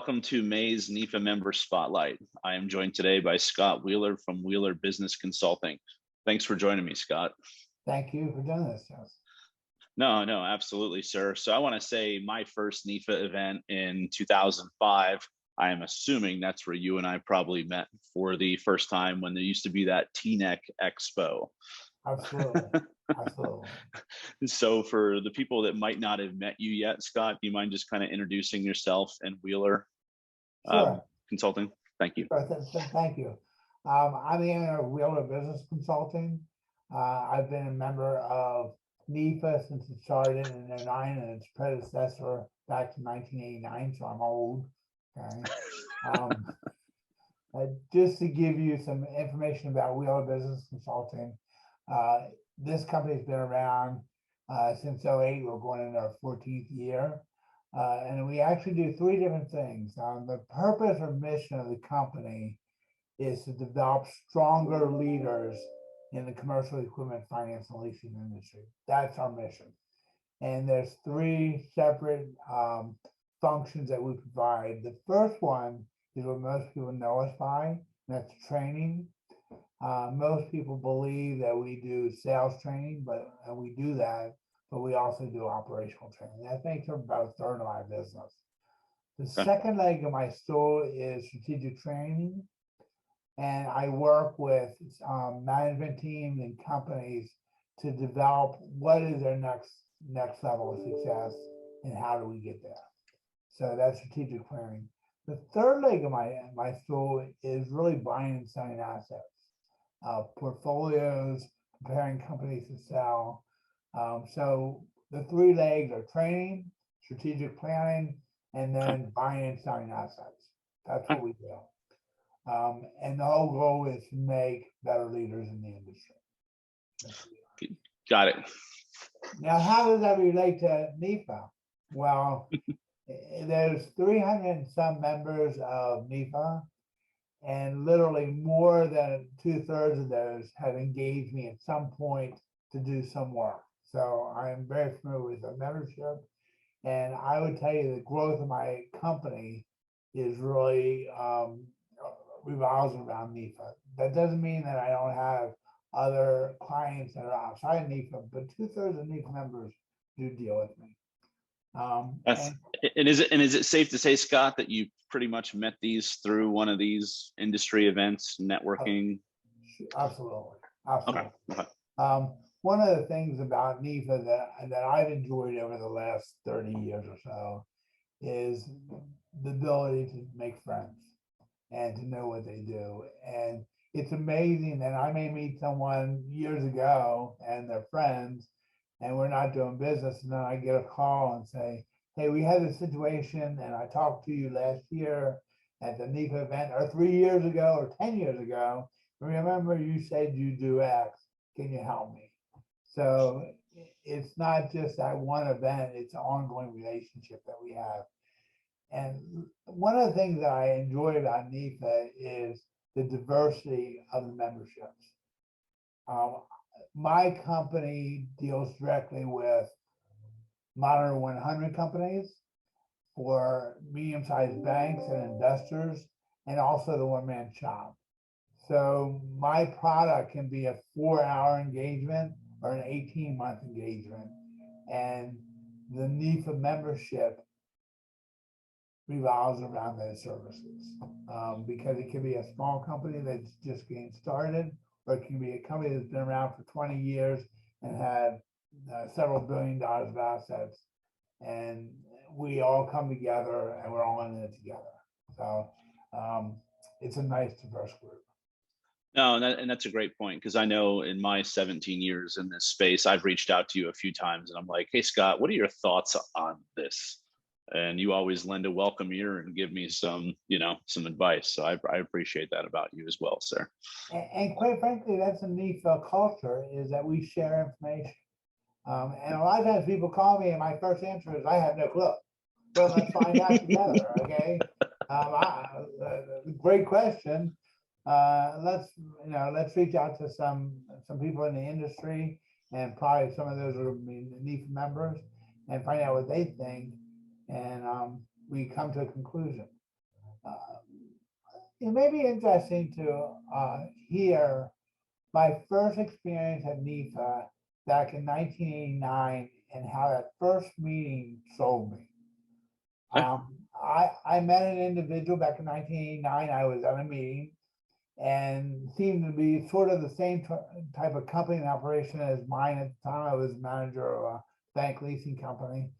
Welcome to May's NEFA Member Spotlight. I am joined today by Scott Wheeler from Wheeler Business Consulting. Thanks for joining me, Scott. Thank you for doing this, Jess. No, absolutely, sir. So I want to say my first NEFA event in 2005, I am assuming that's where you and I probably met for the first time when there used to be that T-Neck Expo. Absolutely. Absolutely. So for the people that might not have met you yet, Scott, do you mind just kind of introducing yourself and Wheeler Sure. Consulting? Thank you. Sure. Thank you. I'm the owner of Wheeler Business Consulting. I've been a member of NEFA since it started in '09 and its predecessor back to 1989, so I'm old. Okay. Just to give you some information about Wheeler Business Consulting, this company's been around since '08. We're going into our 14th year. And we actually do three different things. The purpose or mission of the company is to develop stronger leaders in the commercial equipment finance and leasing industry. That's our mission. And there's three separate functions that we provide. The first one is what most people know us by, and that's training. Most people believe that we do sales training, and we do that, but we also do operational training. That makes up about a third of my business. The second leg of my stool is strategic training. And I work with management teams and companies to develop what is their next level of success and how do we get there. So that's strategic planning. The third leg of my stool is really buying and selling assets, portfolios, preparing companies to sell. So the three legs are training, strategic planning, and then buying and selling assets. That's what we do. And the whole goal is to make better leaders in the industry. Got it. Now, how does that relate to NEFA? Well, there's 300 and some members of NEFA, and literally more than 2/3 of those have engaged me at some point to do some work. So I'm very familiar with the membership, and I would tell you the growth of my company is really revolves around NEFA. That doesn't mean that I don't have other clients that are outside NEFA, but 2/3 of NEFA members do deal with me. And is it safe to say, Scott, that you pretty much met these through one of these industry events, networking? Absolutely. Absolutely. Okay. One of the things about NEFA that I've enjoyed over the last 30 years or so is the ability to make friends and to know what they do. And it's amazing that I may meet someone years ago and they're friends and we're not doing business, and then I get a call and say, hey, we had this situation and I talked to you last year at the NEFA event, or 3 years ago or 10 years ago. Remember you said you do X, can you help me? So it's not just that one event, it's an ongoing relationship that we have. And one of the things that I enjoy about NEFA is the diversity of the memberships. My company deals directly with Modern 100 companies, for medium-sized banks and investors, and also the one-man shop. So my product can be a 4-hour engagement or an 18-month engagement. And the NEFA membership revolves around those services, because it can be a small company that's just getting started, or it can be a company that's been around for 20 years and had several $1 billion of assets, and we all come together and we're all in it together. So it's a nice diverse group. No, and that's a great point, because I know in my 17 years in this space, I've reached out to you a few times and I'm like, hey, Scott, what are your thoughts on this? And you always lend a welcome ear and give me some advice. So I appreciate that about you as well, sir. And quite frankly, that's a NEFA culture, is that we share information. And a lot of times people call me and my first answer is, I have no clue. Well, let's find out together, okay? Great question. Let's reach out to some people in the industry, and probably some of those will be NEFA members, and find out what they think. And we come to a conclusion. it may be interesting to hear my first experience at NEFA back in 1989 and how that first meeting sold me. Okay. I met an individual back in 1989. I was at a meeting and seemed to be sort of the same type of company and operation as mine at the time. I was manager of a bank leasing company.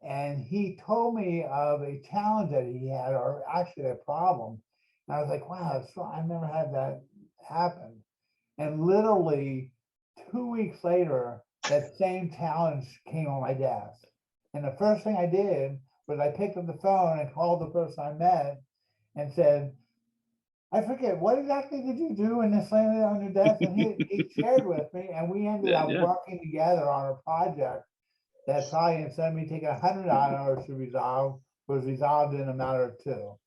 And he told me of a challenge that he had, or actually a problem. And I was like, wow, I've never had that happen. And literally 2 weeks later, that same challenge came on my desk. And the first thing I did was I picked up the phone and called the person I met and said, I forget, what exactly did you do when this landed on your desk? And he shared with me, and we ended Yeah, up yeah. working together on a project that probably instead of me taking 100 hours to resolve, was resolved in a matter of 2.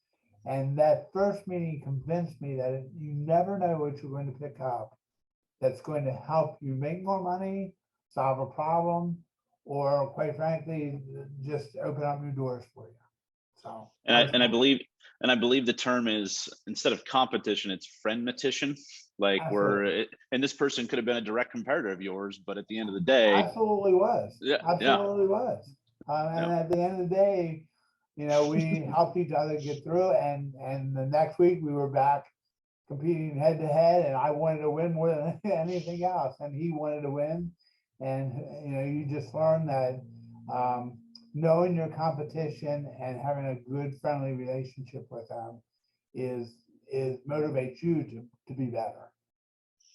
And that first meeting convinced me that you never know what you're going to pick up that's going to help you make more money, solve a problem, or quite frankly, just open up new doors for you. So And I believe the term is, instead of competition, it's friend-matition. Like absolutely, and this person could have been a direct competitor of yours, but at the end of the day, absolutely was, yeah, yeah, absolutely was. And yeah. at the end of the day, we helped each other get through, and the next week we were back competing head to head, and I wanted to win more than anything else, and he wanted to win. And you just learn that knowing your competition and having a good friendly relationship with them is motivates you to be better.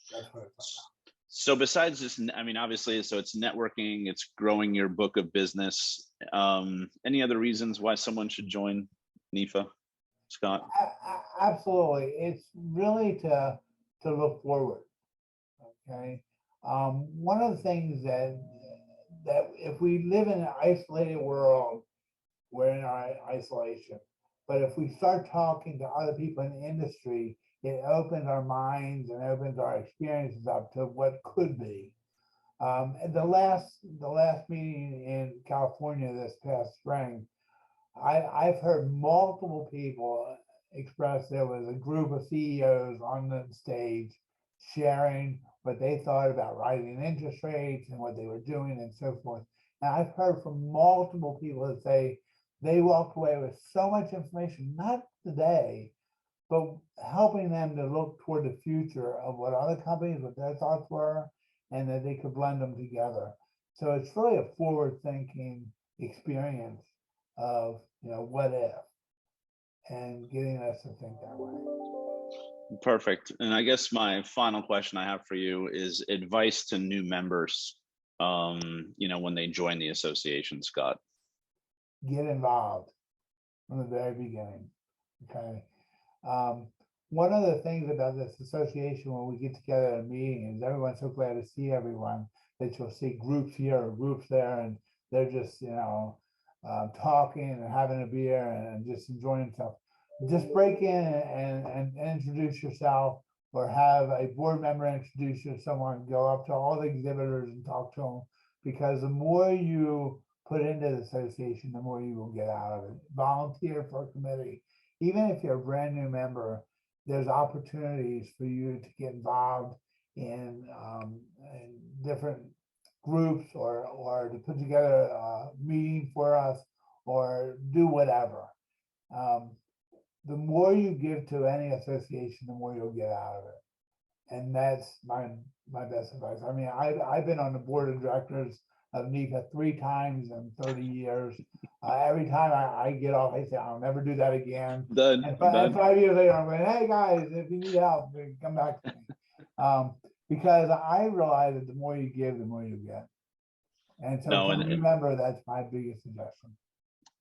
That's what it's about. So besides this, I mean, obviously, so it's networking, it's growing your book of business. Any other reasons why someone should join NEFA, Scott? Absolutely, it's really to look forward. Okay, one of the things that if we live in an isolated world, we're in our isolation. But if we start talking to other people in the industry, it opens our minds and opens our experiences up to what could be. And the last meeting in California this past spring, I've heard multiple people express there was a group of CEOs on the stage sharing what they thought about rising interest rates and what they were doing and so forth. And I've heard from multiple people that say they walked away with so much information, not today, but helping them to look toward the future of what other companies, what their thoughts were, and that they could blend them together. So it's really a forward thinking experience of, what if, and getting us to think that way. Perfect. And I guess my final question I have for you is advice to new members, when they join the association, Scott. Get involved from the very beginning. Okay. Um, one of the things about this association when we get together at a meeting is everyone's so glad to see everyone that you'll see groups here or groups there, and they're just talking and having a beer and just enjoying themselves. Just break in and introduce yourself, or have a board member introduce you to someone. Go up to all the exhibitors and talk to them, because the more you put into the association, the more you will get out of it. Volunteer for a committee. Even if you're a brand new member, there's opportunities for you to get involved in different groups, or to put together a meeting for us, or do whatever. The more you give to any association, the more you'll get out of it. And that's my best advice. I mean, I've been on the board of directors of NEFA 3 times in 30 years. Every time I get off, I say, I'll never do that again. Done, And done. 5 years later, I'm going, hey guys, if you need help, come back to me. Because I realize that the more you give, the more you get. And so No, for a new member, that's my biggest suggestion.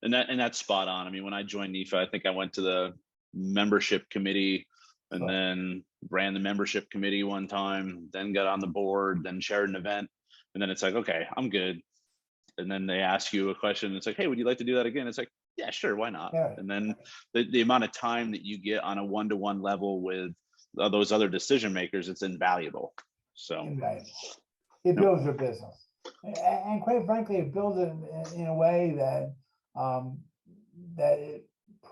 and that's spot on. I mean, when I joined NEFA, I think I went to the membership committee and So, then ran the membership committee one time, then got on the board, then chaired an event. And then it's like, okay, I'm good. And then they ask you a question. It's like, hey, would you like to do that again? It's like, yeah, sure, why not? yeah, And then the amount of time that you get on a one-to-one level with those other decision makers, it's invaluable. So, invaluable. It no. builds your business. Quite frankly, it builds it in a way that that it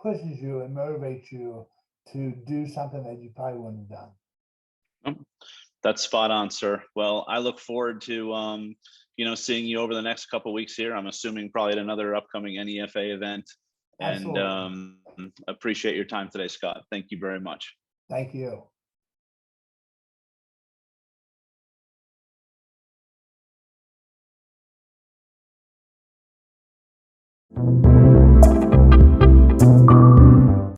pushes you and motivates you to do something that you probably wouldn't have done. Oh, that's spot on, sir. Well, I look forward to seeing you over the next couple weeks here. I'm assuming probably at another upcoming NEFA event. And Absolutely. appreciate your time today, Scott. Thank you very much. Thank you.